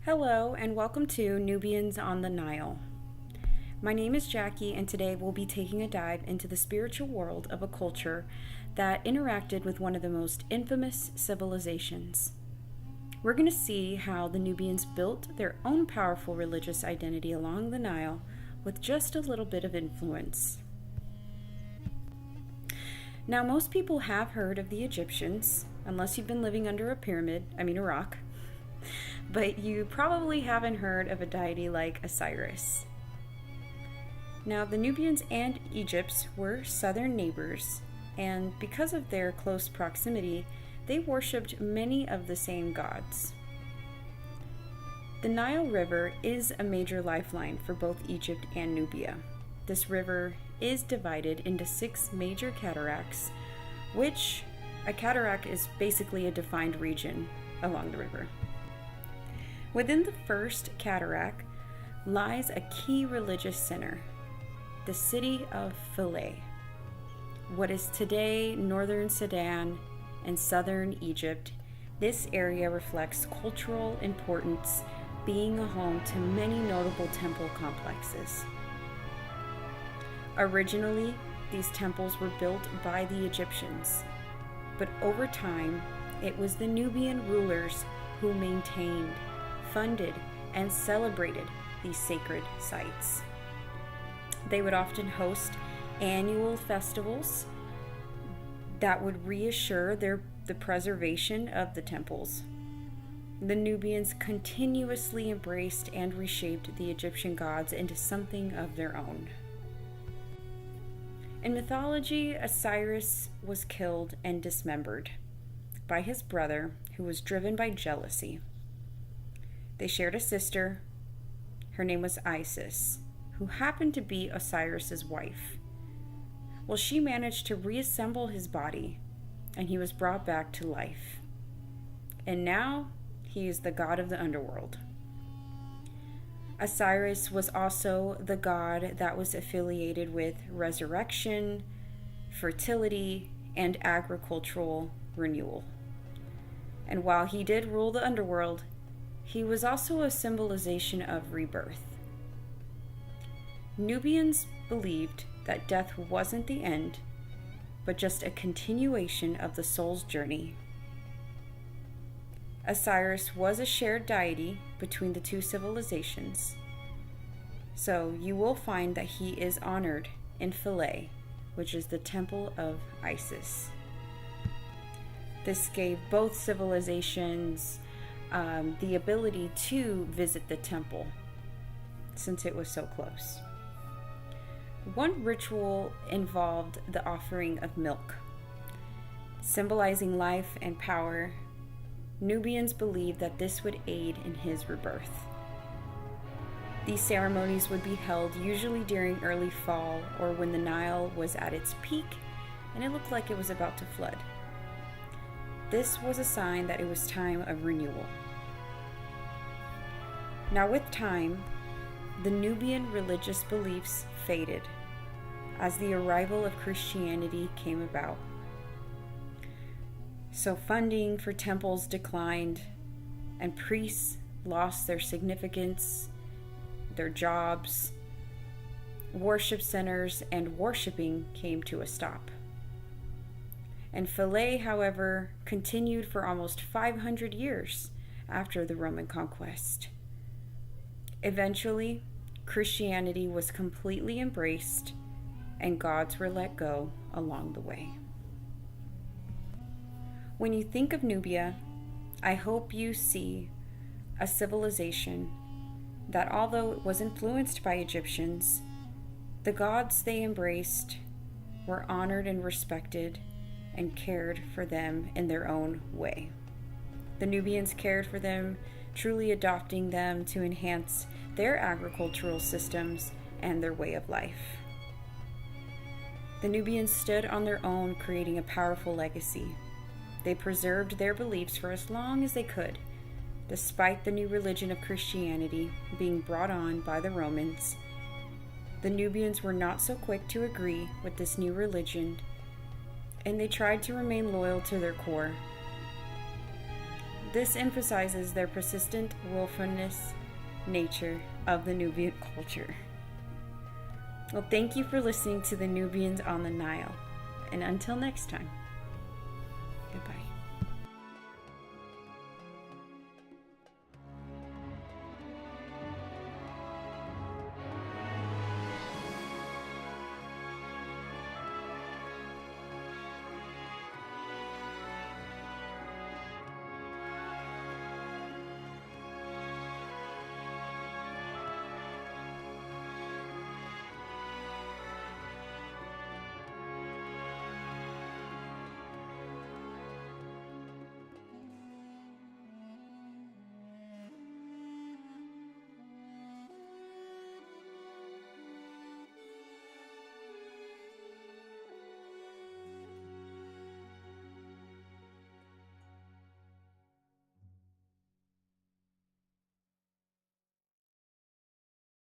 Hello, and welcome to Nubians on the Nile. My name is Jackie, and today we'll be taking a dive into the spiritual world of a culture that interacted with one of the most infamous civilizations. We're going to see how the Nubians built their own powerful religious identity along the Nile with just a little bit of influence. Now, most people have heard of the Egyptians, unless you've been living under a rock. But you probably haven't heard of a deity like Osiris. Now, the Nubians and Egypt were southern neighbors, and because of their close proximity, they worshipped many of the same gods. The Nile River is a major lifeline for both Egypt and Nubia. This river is divided into 6 major cataracts, which a cataract is basically a defined region along the river. Within the first cataract lies a key religious center, the city of Philae. What is today northern Sudan and southern Egypt, this area reflects cultural importance, being a home to many notable temple complexes. Originally, these temples were built by the Egyptians, but over time, it was the Nubian rulers who maintained, funded, and celebrated these sacred sites. They would often host annual festivals that would reassure the preservation of the temples. The Nubians continuously embraced and reshaped the Egyptian gods into something of their own. In mythology, Osiris was killed and dismembered by his brother, who was driven by jealousy. They shared a sister. Her name was Isis, who happened to be Osiris's wife. Well, she managed to reassemble his body, and he was brought back to life. And now he is the god of the underworld. Osiris was also the god that was affiliated with resurrection, fertility, and agricultural renewal. And while he did rule the underworld, he was also a symbolization of rebirth. Nubians believed that death wasn't the end, but just a continuation of the soul's journey. Osiris was a shared deity between the two civilizations, so you will find that he is honored in Philae, which is the temple of Isis. This gave both civilizations the ability to visit the temple, since it was so close. One ritual involved the offering of milk. Symbolizing life and power, Nubians believed that this would aid in his rebirth. These ceremonies would be held usually during early fall or when the Nile was at its peak and it looked like it was about to flood. This was a sign that it was time of renewal. Now, with time, the Nubian religious beliefs faded as the arrival of Christianity came about. So funding for temples declined, and priests lost their significance, their jobs, worship centers, and worshiping came to a stop. And Philae, however, continued for almost 500 years after the Roman conquest. Eventually, Christianity was completely embraced, and gods were let go along the way. When you think of Nubia, I hope you see a civilization that, although it was influenced by Egyptians, the gods they embraced were honored and respected and cared for them in their own way. The Nubians cared for them, truly adopting them to enhance their agricultural systems and their way of life. The Nubians stood on their own, creating a powerful legacy. They preserved their beliefs for as long as they could, despite the new religion of Christianity being brought on by the Romans. The Nubians were not so quick to agree with this new religion, and they tried to remain loyal to their core. This emphasizes their persistent willfulness nature of the Nubian culture. Well, thank you for listening to the Nubians on the Nile. And until next time, goodbye.